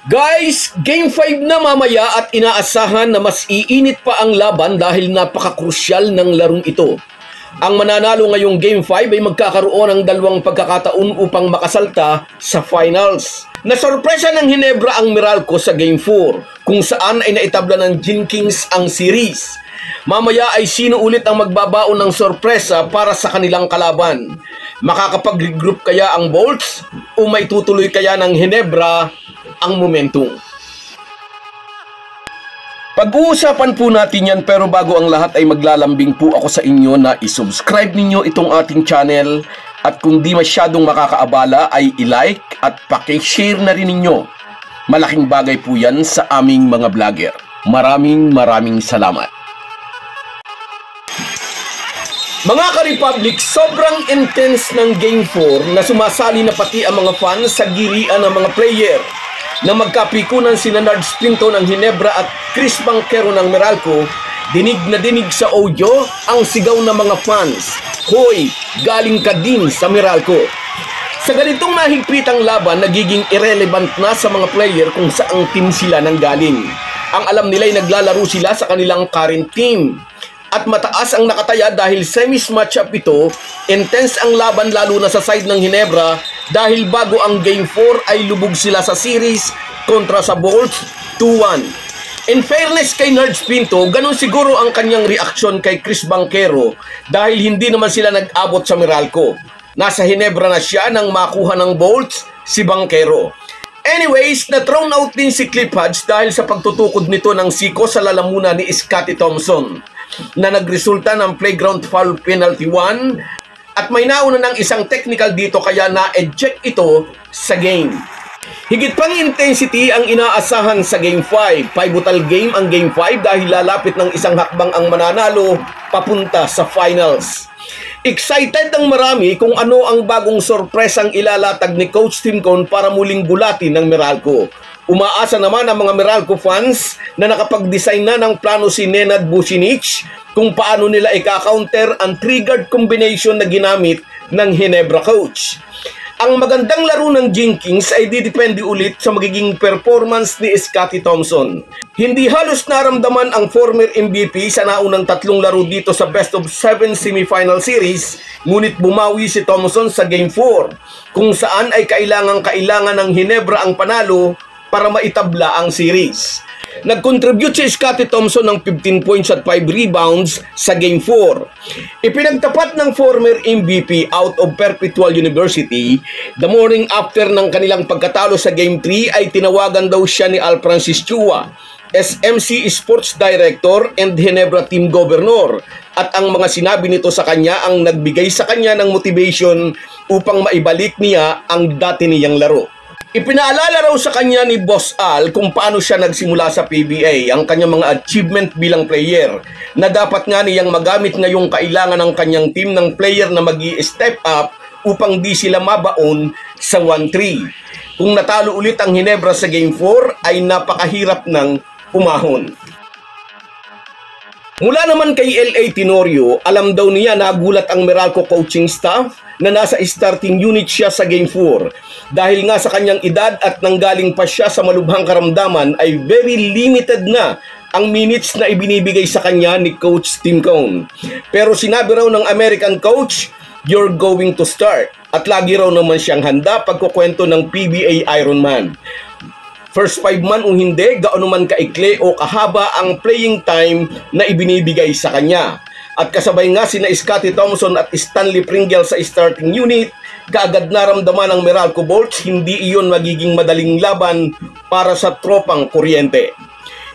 Guys, Game 5 na mamaya at inaasahan na mas iinit pa ang laban dahil napaka-crucial ng larong ito. Ang mananalo ngayong Game 5 ay magkakaroon ng dalawang pagkakataon upang makasalta sa finals. Nasorpresa ng Ginebra ang Meralco sa Game 4 kung saan ay naitabla ng Jinkings ang series. Mamaya ay sino ulit ang magbabaon ng sorpresa para sa kanilang kalaban? Makakapag-regroup kaya ang Bolts o may tutuloy kaya ng Ginebra ang momentum? Pag-uusapan po natin yan, pero bago ang lahat ay maglalambing po ako sa inyo na isubscribe ninyo itong ating channel at kung di masyadong makakaabala ay i-like at paki-share na rin ninyo. Malaking bagay po yan sa aming mga vlogger. Maraming salamat. Mga ka-Republic, sobrang intense ng Game 4 na sumasali na pati ang mga fans sa girian ng mga player. Na magkapikunan si Nards Pinto ng Ginebra at Chris Banquero ng Meralco, dinig na dinig sa audio ang sigaw ng mga fans. Hoy, galing ka din sa Meralco. Sa ganitong mahigpitang laban, nagiging irrelevant na sa mga player kung saang team sila nanggaling. Ang alam nila ay naglalaro sila sa kanilang current team. At mataas ang nakataya dahil semis matchup ito, intense ang laban lalo na sa side ng Ginebra dahil bago ang Game 4 ay lubog sila sa series kontra sa Bolts 2-1. In fairness kay Nards Pinto, ganun siguro ang kanyang reaksyon kay Chris Banquero dahil hindi naman sila nag-abot sa Meralco. Nasa Ginebra na siya nang makuha ng Bolts si Banquero. Anyways, na-thrown out din si Cliff Hodge dahil sa pagtutukod nito ng siko sa lalamunan ni Scottie Thompson na nagresulta ng playground foul penalty 1 at may nauna ng isang technical dito kaya na-eject ito sa game. Higit pang intensity ang inaasahan sa Game 5. Pivotal game ang Game 5 dahil lalapit ng isang hakbang ang mananalo papunta sa finals. Excited ang marami kung ano ang bagong sorpresang ilalatag ni Coach Tim Cone para muling bulatin ng Meralco. Umaasa naman ang mga Meralco fans na nakapag-design na ng plano si Nenad Vucinic kung paano nila ika-counter ang triggered combination na ginamit ng Ginebra coach. Ang magandang laro ng Jinkings ay didepende ulit sa magiging performance ni Scottie Thompson. Hindi halos naramdaman ang former MVP sa naunang tatlong laro dito sa best of 7 semifinal series, ngunit bumawi si Thompson sa Game 4, kung saan ay kailangan ng Ginebra ang panalo para maitabla ang series. Nag-contribute si Scottie Thompson ng 15 points at 5 rebounds sa Game 4. Ipinagtapat ng former MVP out of Perpetual University, the morning after ng kanilang pagkatalo sa Game 3 ay tinawagan daw siya ni Al Francis Chua, SMC Sports Director and Ginebra Team Governor, at ang mga sinabi nito sa kanya ang nagbigay sa kanya ng motivation upang maibalik niya ang dati niyang laro. Ipinaalala raw sa kanya ni Boss Al kung paano siya nagsimula sa PBA, ang kanyang mga achievement bilang player, na dapat nga niyang magamit ngayong kailangan ng kanyang team ng player na mag-i-step up upang di sila mabaon sa 1-3. Kung natalo ulit ang Ginebra sa Game 4 ay napakahirap ng umahon. Mula naman kay L.A. Tenorio, alam daw niya nagulat ang Meralco coaching staff na nasa starting unit siya sa Game 4. Dahil nga sa kanyang edad at nanggaling pa siya sa malubhang karamdaman ay very limited na ang minutes na ibinibigay sa kanya ni Coach Tim Cone. Pero sinabi raw ng American coach, "You're going to start." At lagi raw naman siyang handa pagkukwento ng PBA Ironman. First 5 man o hindi, gaano man kaikli o kahaba ang playing time na ibinibigay sa kanya. At kasabay nga sina Scottie Thompson at Stanley Pringle sa starting unit, kaagad naramdaman ng Meralco Bolts hindi iyon magiging madaling laban para sa tropang kuryente.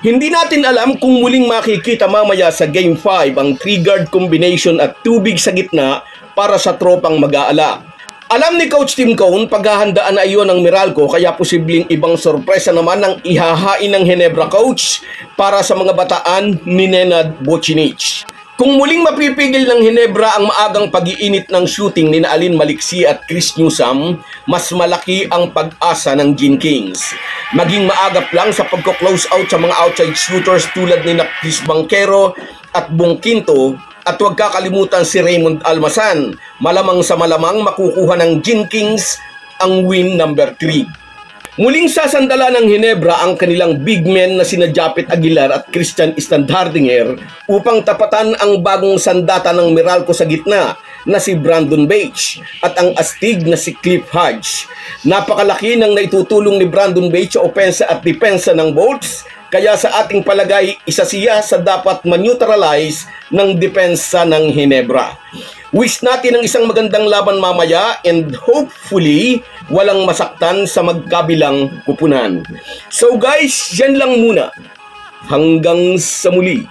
Hindi natin alam kung muling makikita mamaya sa Game 5 ang triggered combination at tubig sa gitna para sa tropang mag-aala. Alam ni Coach Tim Cone, paghahandaan na iyon ng Meralco, kaya posibleng ibang sorpresa naman ang ihahain ng Ginebra coach para sa mga bataan ni Nenad Vucinic. Kung muling mapipigil ng Ginebra ang maagang pag-iinit ng shooting ni Alin Maliksi at Chris Newsome, mas malaki ang pag-asa ng Jinkings. Maging maagap lang sa pagko-close out sa mga outside shooters tulad ni Chris Banquero at Bong Quinto. At huwag kakalimutan si Raymond Almasan. Malamang sa malamang makukuha ng Jinkings ang win number 3. Muling sasandala ng Hinebra ang kanilang big men na sina Japet Aguilar at Christian Standhardinger upang tapatan ang bagong sandata ng Meralco sa gitna na si Brandon Beach at ang astig na si Cliff Hodge. Napakalaki ng naitutulong ni Brandon Beach sa opensa at depensa ng Bolts, kaya sa ating palagay, isa siya sa dapat ma-neutralize ng depensa ng Hinebra. Wish natin ang isang magandang laban mamaya and hopefully walang masaktan sa magkabilang kupunan. So guys, yan lang muna. Hanggang sa muli.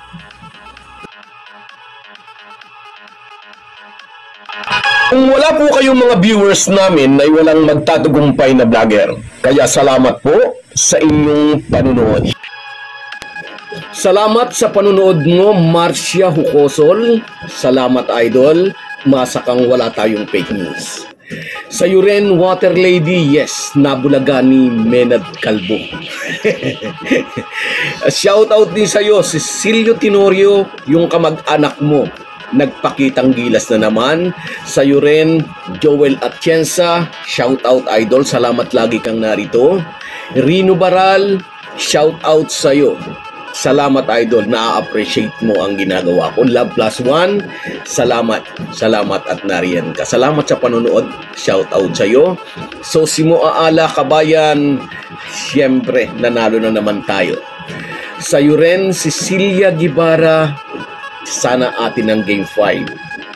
Kung wala po kayong mga viewers namin ay walang magtatagumpay na vlogger. Kaya salamat po sa inyong panunood. Salamat sa panunood mo, Marcia Hucosol. Salamat, Idol. Masakang wala tayong fake news. Sa Yuren Water Lady, yes, nabulaga ni Menad Calvo. Shoutout din sa iyo, Cecilio Tenorio, yung kamag-anak mo. Nagpakitang gilas na naman. Sa Yuren, Joel Atienza, shoutout Idol, salamat lagi kang narito. Rino Baral, shoutout sa iyo. Salamat Idol, na-appreciate mo ang ginagawa ko. Love plus one, salamat at nariyan ka. Salamat sa panonood, shout out sa iyo. So Simo Aala Kabayan, siyempre nanalo na naman tayo. Sa iyo rin, Cecilia Gibara, sana atin ang game 5.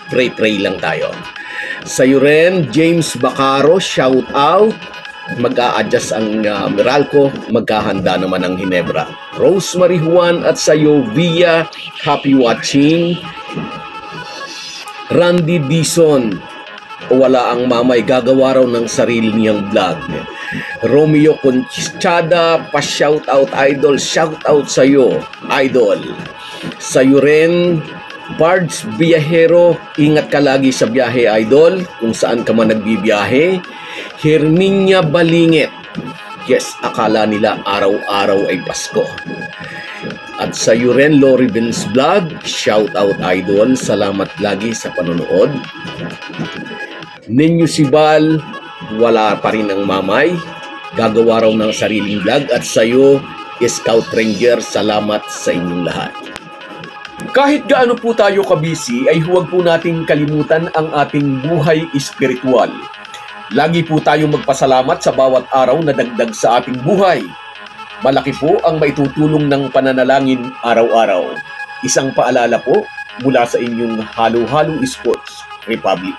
Pray lang tayo. Sa iyo rin, James Bacaro, shout out. Mag-a-adjust ang Meralco, magkahanda naman ang Hinebra. Rosemary Juan at sayo Via, happy watching. Randy Dison, wala ang mamay, gagawa raw ng sarili niyang vlog. Romeo Conchada, pa-shoutout Idol, shoutout sa'yo Idol. Sa'yo rin, Bards Biyahero, ingat ka lagi sa biyahe Idol, kung saan ka man nagbibiyahe. Herminia Balingit, yes, akala nila araw-araw ay Pasko. At sa iyo rin, Lori Benz Vlog, shout out Idol, salamat lagi sa panonood. Ninyo Sibal, wala pa rin ang mamay, gagawa raw ng sariling vlog. At sa iyo, Scout Ranger, salamat sa inyong lahat. Kahit gaano po tayo kabisi, ay huwag po nating kalimutan ang ating buhay espiritual. Lagi po tayong magpasalamat sa bawat araw na dagdag sa ating buhay. Malaki po ang maitutulong ng pananalangin araw-araw. Isang paalala po mula sa inyong Halo Halo Sports Republic.